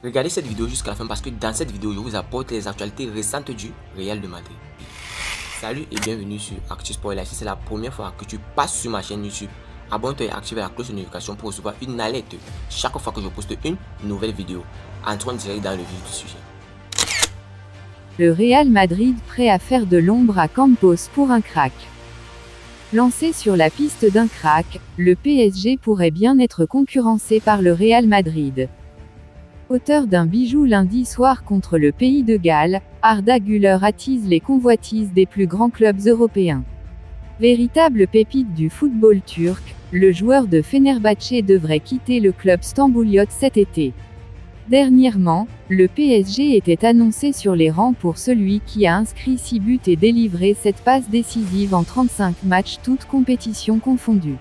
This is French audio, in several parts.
Regardez cette vidéo jusqu'à la fin parce que dans cette vidéo, je vous apporte les actualités récentes du Real de Madrid. Salut et bienvenue sur Actu Sport. Si c'est la première fois que tu passes sur ma chaîne YouTube, abonne-toi et active la cloche de notification pour recevoir une alerte chaque fois que je poste une nouvelle vidéo. Entrons direct dans le vif du sujet. Le Real Madrid prêt à faire de l'ombre à Campos pour un crack. Lancé sur la piste d'un crack, le PSG pourrait bien être concurrencé par le Real Madrid. Auteur d'un bijou lundi soir contre le Pays de Galles, Arda Güler attise les convoitises des plus grands clubs européens. Véritable pépite du football turc, le joueur de Fenerbahçe devrait quitter le club stambouliote cet été. Dernièrement, le PSG était annoncé sur les rangs pour celui qui a inscrit 6 buts et délivré cette passe décisive en 35 matchs toutes compétitions confondues.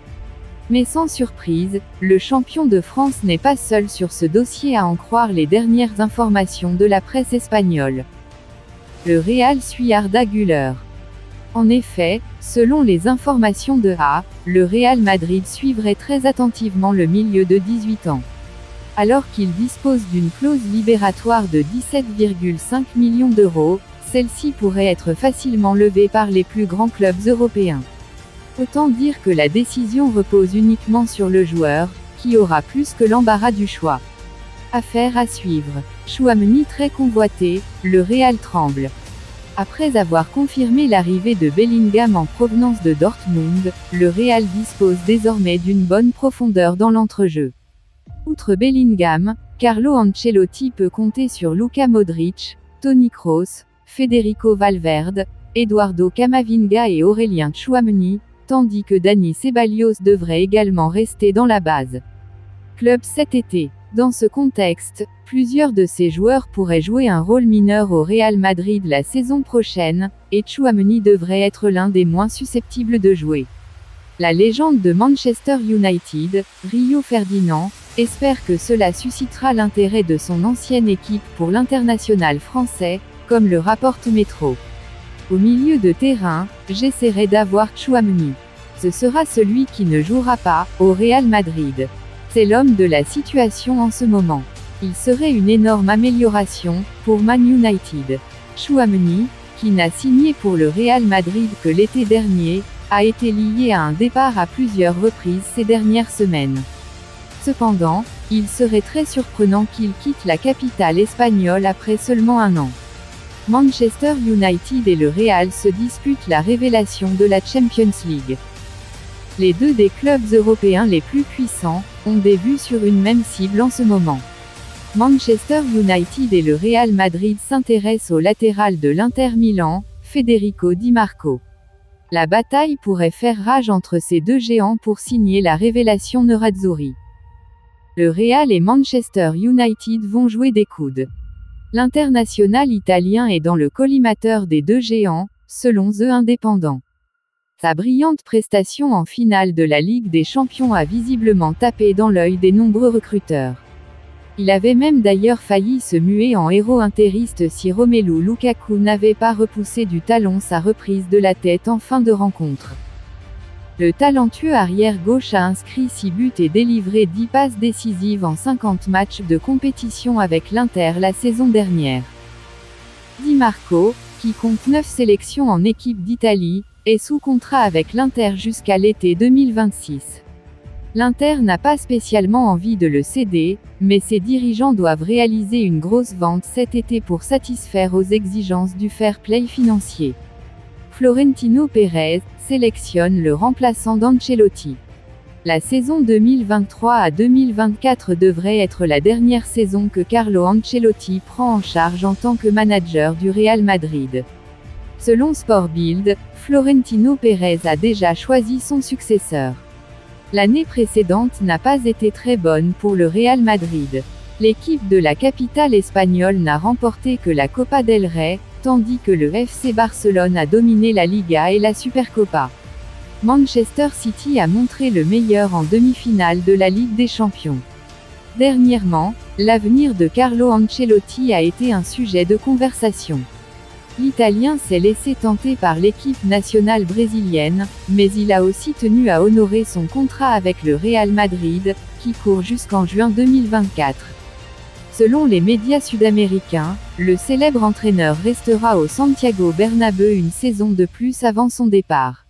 Mais sans surprise, le champion de France n'est pas seul sur ce dossier à en croire les dernières informations de la presse espagnole. Le Real suit Arda Güler. En effet, selon les informations de A, le Real Madrid suivrait très attentivement le milieu de 18 ans. Alors qu'il dispose d'une clause libératoire de 17,5 millions d'euros, celle-ci pourrait être facilement levée par les plus grands clubs européens. Autant dire que la décision repose uniquement sur le joueur, qui aura plus que l'embarras du choix. Affaire à suivre. Tchouaméni très convoité, le Real tremble. Après avoir confirmé l'arrivée de Bellingham en provenance de Dortmund, le Real dispose désormais d'une bonne profondeur dans l'entrejeu. Outre Bellingham, Carlo Ancelotti peut compter sur Luka Modric, Toni Kroos, Federico Valverde, Eduardo Camavinga et Aurélien Tchouaméni, tandis que Dani Ceballos devrait également rester dans la base. Club cet été. Dans ce contexte, plusieurs de ces joueurs pourraient jouer un rôle mineur au Real Madrid la saison prochaine, et Tchouaméni devrait être l'un des moins susceptibles de jouer. La légende de Manchester United, Rio Ferdinand, espère que cela suscitera l'intérêt de son ancienne équipe pour l'international français, comme le rapporte Metro. Au milieu de terrain, j'essaierai d'avoir Tchouaméni. Ce sera celui qui ne jouera pas, au Real Madrid. C'est l'homme de la situation en ce moment. Il serait une énorme amélioration, pour Man United. Tchouaméni, qui n'a signé pour le Real Madrid que l'été dernier, a été lié à un départ à plusieurs reprises ces dernières semaines. Cependant, il serait très surprenant qu'il quitte la capitale espagnole après seulement un an. Manchester United et le Real se disputent la révélation de la Champions League. Les deux des clubs européens les plus puissants ont des vues sur une même cible en ce moment. Manchester United et le Real Madrid s'intéressent au latéral de l'Inter Milan, Federico Di Marco. La bataille pourrait faire rage entre ces deux géants pour signer la révélation nerazzurri. Le Real et Manchester United vont jouer des coudes. L'international italien est dans le collimateur des deux géants, selon The Independent. Sa brillante prestation en finale de la Ligue des Champions a visiblement tapé dans l'œil des nombreux recruteurs. Il avait même d'ailleurs failli se muer en héros interiste si Romelu Lukaku n'avait pas repoussé du talon sa reprise de la tête en fin de rencontre. Le talentueux arrière-gauche a inscrit 6 buts et délivré 10 passes décisives en 50 matchs de compétition avec l'Inter la saison dernière. Di Marco, qui compte 9 sélections en équipe d'Italie, est sous contrat avec l'Inter jusqu'à l'été 2026. L'Inter n'a pas spécialement envie de le céder, mais ses dirigeants doivent réaliser une grosse vente cet été pour satisfaire aux exigences du fair play financier. Florentino Pérez sélectionne le remplaçant d'Ancelotti. La saison 2023 à 2024 devrait être la dernière saison que Carlo Ancelotti prend en charge en tant que manager du Real Madrid. Selon Sport Bild, Florentino Pérez a déjà choisi son successeur. L'année précédente n'a pas été très bonne pour le Real Madrid. L'équipe de la capitale espagnole n'a remporté que la Copa del Rey, tandis que le FC Barcelone a dominé la Liga et la Supercopa. Manchester City a montré le meilleur en demi-finale de la Ligue des Champions. Dernièrement, l'avenir de Carlo Ancelotti a été un sujet de conversation. L'Italien s'est laissé tenter par l'équipe nationale brésilienne, mais il a aussi tenu à honorer son contrat avec le Real Madrid, qui court jusqu'en juin 2024. Selon les médias sud-américains, le célèbre entraîneur restera au Santiago Bernabéu une saison de plus avant son départ.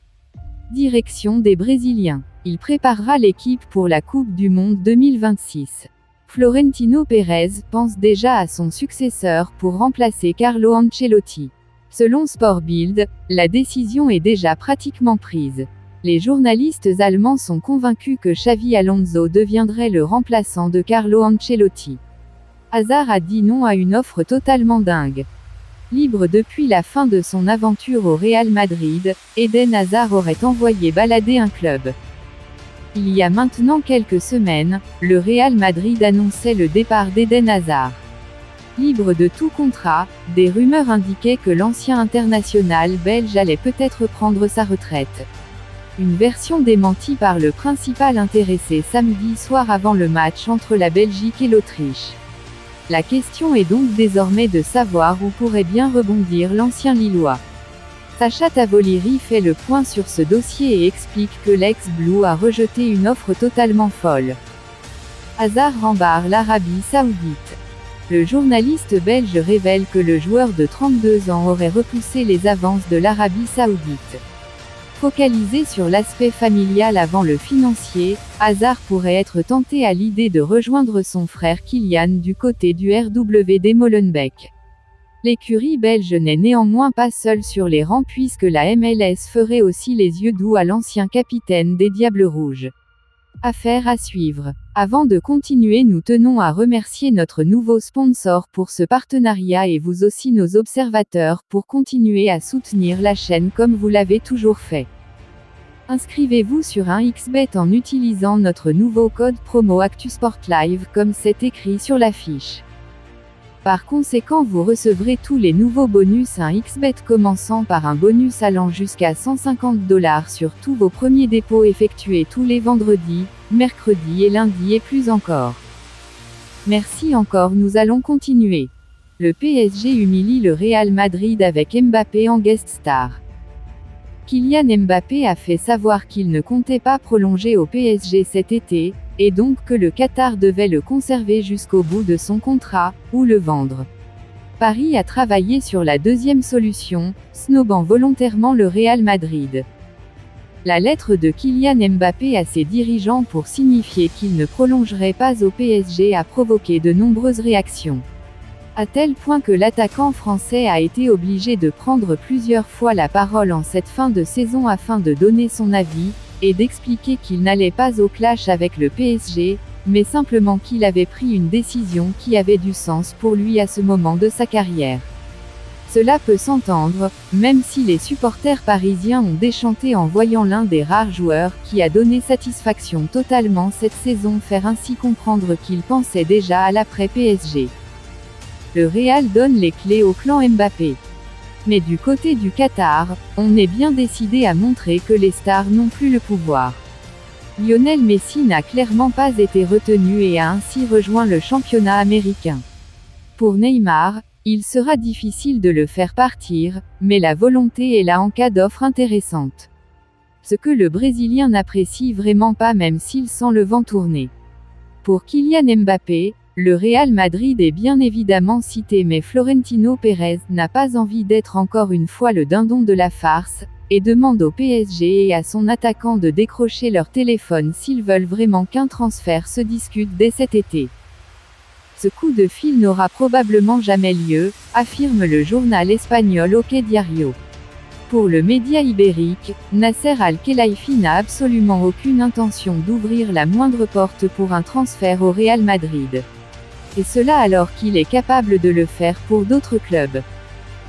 Direction des Brésiliens. Il préparera l'équipe pour la Coupe du Monde 2026. Florentino Pérez pense déjà à son successeur pour remplacer Carlo Ancelotti. Selon Sport Bild, la décision est déjà pratiquement prise. Les journalistes allemands sont convaincus que Xavi Alonso deviendrait le remplaçant de Carlo Ancelotti. Hazard a dit non à une offre totalement dingue. Libre depuis la fin de son aventure au Real Madrid, Eden Hazard aurait envoyé balader un club. Il y a maintenant quelques semaines, le Real Madrid annonçait le départ d'Eden Hazard. Libre de tout contrat, des rumeurs indiquaient que l'ancien international belge allait peut-être prendre sa retraite. Une version démentie par le principal intéressé samedi soir avant le match entre la Belgique et l'Autriche. La question est donc désormais de savoir où pourrait bien rebondir l'ancien Lillois. Sacha Tavoliri fait le point sur ce dossier et explique que l'ex-Blue a rejeté une offre totalement folle. Hazard rembarre l'Arabie Saoudite. Le journaliste belge révèle que le joueur de 32 ans aurait repoussé les avances de l'Arabie Saoudite. Focalisé sur l'aspect familial avant le financier, Hazard pourrait être tenté à l'idée de rejoindre son frère Kylian du côté du RWD Molenbeek. L'écurie belge n'est néanmoins pas seule sur les rangs puisque la MLS ferait aussi les yeux doux à l'ancien capitaine des Diables Rouges. Affaire à suivre. Avant de continuer, nous tenons à remercier notre nouveau sponsor pour ce partenariat et vous aussi nos observateurs pour continuer à soutenir la chaîne comme vous l'avez toujours fait. Inscrivez-vous sur un XBet en utilisant notre nouveau code promo ActuSportLive comme c'est écrit sur l'affiche. Par conséquent, vous recevrez tous les nouveaux bonus à un XBet commençant par un bonus allant jusqu'à 150 $ sur tous vos premiers dépôts effectués tous les vendredis, mercredis et lundis et plus encore. Merci encore, nous allons continuer. Le PSG humilie le Real Madrid avec Mbappé en guest star. Kylian Mbappé a fait savoir qu'il ne comptait pas prolonger au PSG cet été, et donc que le Qatar devait le conserver jusqu'au bout de son contrat, ou le vendre. Paris a travaillé sur la deuxième solution, snobant volontairement le Real Madrid. La lettre de Kylian Mbappé à ses dirigeants pour signifier qu'il ne prolongerait pas au PSG a provoqué de nombreuses réactions. À tel point que l'attaquant français a été obligé de prendre plusieurs fois la parole en cette fin de saison afin de donner son avis, et d'expliquer qu'il n'allait pas au clash avec le PSG, mais simplement qu'il avait pris une décision qui avait du sens pour lui à ce moment de sa carrière. Cela peut s'entendre, même si les supporters parisiens ont déchanté en voyant l'un des rares joueurs qui a donné satisfaction totalement cette saison faire ainsi comprendre qu'il pensait déjà à l'après-PSG. Le Real donne les clés au clan Mbappé. Mais du côté du Qatar, on est bien décidé à montrer que les stars n'ont plus le pouvoir. Lionel Messi n'a clairement pas été retenu et a ainsi rejoint le championnat américain. Pour Neymar, il sera difficile de le faire partir, mais la volonté est là en cas d'offre intéressante. Ce que le Brésilien n'apprécie vraiment pas même s'il sent le vent tourner. Pour Kylian Mbappé, le Real Madrid est bien évidemment cité mais Florentino Pérez n'a pas envie d'être encore une fois le dindon de la farce, et demande au PSG et à son attaquant de décrocher leur téléphone s'ils veulent vraiment qu'un transfert se discute dès cet été. Ce coup de fil n'aura probablement jamais lieu, affirme le journal espagnol OK Diario. Pour le média ibérique, Nasser Al-Khelaifi n'a absolument aucune intention d'ouvrir la moindre porte pour un transfert au Real Madrid. Et cela alors qu'il est capable de le faire pour d'autres clubs.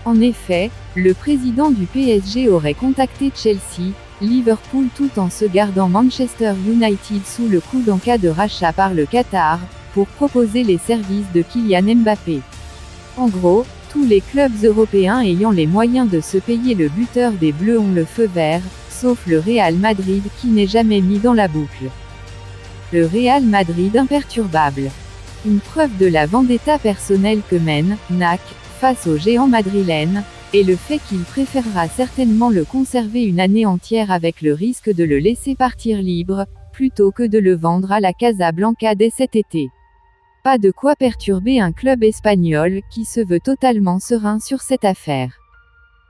En effet, le président du PSG aurait contacté Chelsea, Liverpool tout en se gardant Manchester United sous le coude en cas de rachat par le Qatar, pour proposer les services de Kylian Mbappé. En gros, tous les clubs européens ayant les moyens de se payer le buteur des Bleus ont le feu vert, sauf le Real Madrid qui n'est jamais mis dans la boucle. Le Real Madrid imperturbable. Une preuve de la vendetta personnelle que mène NAC face au géant madrilène, et le fait qu'il préférera certainement le conserver une année entière avec le risque de le laisser partir libre, plutôt que de le vendre à la Casablanca dès cet été. Pas de quoi perturber un club espagnol qui se veut totalement serein sur cette affaire.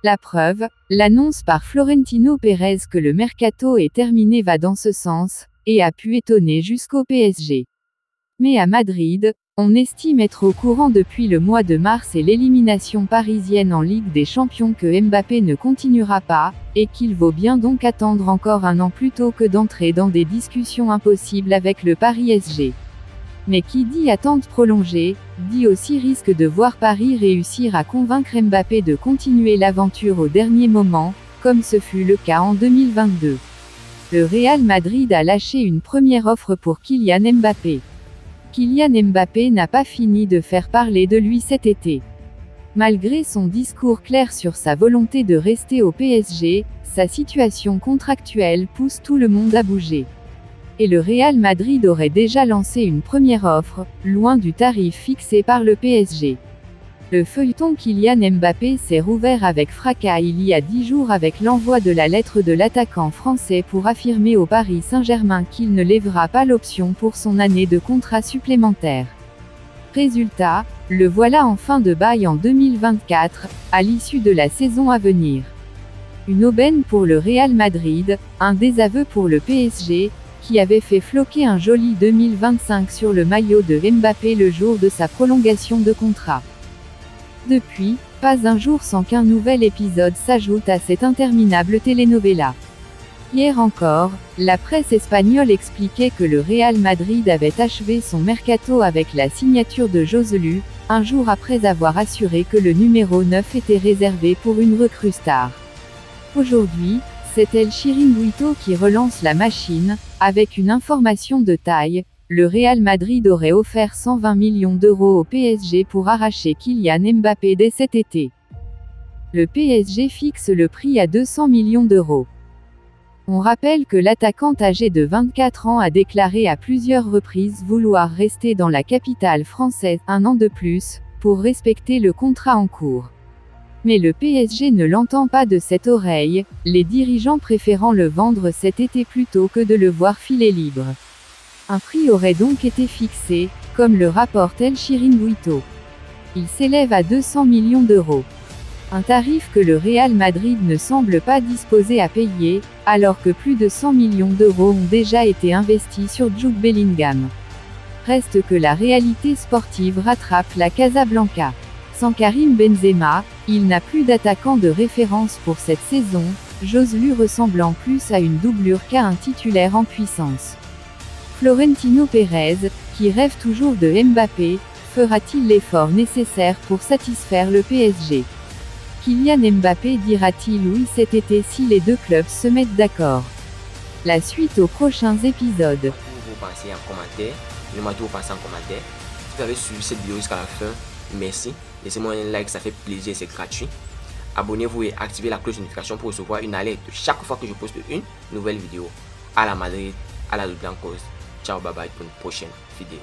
La preuve, l'annonce par Florentino Pérez que le mercato est terminé va dans ce sens, et a pu étonner jusqu'au PSG. Mais à Madrid, on estime être au courant depuis le mois de mars et l'élimination parisienne en Ligue des Champions que Mbappé ne continuera pas, et qu'il vaut bien donc attendre encore un an plutôt que d'entrer dans des discussions impossibles avec le Paris SG. Mais qui dit attente prolongée, dit aussi risque de voir Paris réussir à convaincre Mbappé de continuer l'aventure au dernier moment, comme ce fut le cas en 2022. Le Real Madrid a lâché une première offre pour Kylian Mbappé. Kylian Mbappé n'a pas fini de faire parler de lui cet été. Malgré son discours clair sur sa volonté de rester au PSG, sa situation contractuelle pousse tout le monde à bouger. Et le Real Madrid aurait déjà lancé une première offre, loin du tarif fixé par le PSG. Le feuilleton Kylian Mbappé s'est rouvert avec fracas il y a 10 jours avec l'envoi de la lettre de l'attaquant français pour affirmer au Paris Saint-Germain qu'il ne lèvera pas l'option pour son année de contrat supplémentaire. Résultat, le voilà en fin de bail en 2024, à l'issue de la saison à venir. Une aubaine pour le Real Madrid, un désaveu pour le PSG, qui avait fait floquer un joli 2025 sur le maillot de Mbappé le jour de sa prolongation de contrat. Depuis, pas un jour sans qu'un nouvel épisode s'ajoute à cette interminable telenovela. Hier encore, la presse espagnole expliquait que le Real Madrid avait achevé son mercato avec la signature de Joselu, un jour après avoir assuré que le numéro 9 était réservé pour une recrue star. Aujourd'hui, c'est El Chiringuito qui relance la machine, avec une information de taille, le Real Madrid aurait offert 120 millions d'euros au PSG pour arracher Kylian Mbappé dès cet été. Le PSG fixe le prix à 200 millions d'euros. On rappelle que l'attaquant âgé de 24 ans a déclaré à plusieurs reprises vouloir rester dans la capitale française un an de plus, pour respecter le contrat en cours. Mais le PSG ne l'entend pas de cette oreille, les dirigeants préférant le vendre cet été plutôt que de le voir filer libre. Un prix aurait donc été fixé, comme le rapporte El Chiringuito. Il s'élève à 200 millions d'euros. Un tarif que le Real Madrid ne semble pas disposé à payer, alors que plus de 100 millions d'euros ont déjà été investis sur Jude Bellingham. Reste que la réalité sportive rattrape la Casablanca. Sans Karim Benzema, il n'a plus d'attaquant de référence pour cette saison, Joselu ressemblant plus à une doublure qu'à un titulaire en puissance. Florentino Pérez, qui rêve toujours de Mbappé, fera-t-il l'effort nécessaire pour satisfaire le PSG? Kylian Mbappé dira-t-il oui cet été si les deux clubs se mettent d'accord? La suite aux prochains épisodes. Vous pensez en commentaire, dites-moi tout vous pensez en commentaire. Si vous avez suivi cette vidéo jusqu'à la fin, merci. Laissez-moi un like, ça fait plaisir, c'est gratuit. Abonnez-vous et activez la cloche de notification pour recevoir une alerte chaque fois que je poste une nouvelle vidéo. À la Madrid, à la Blancos. Ciao, bye bye pour une prochaine vidéo.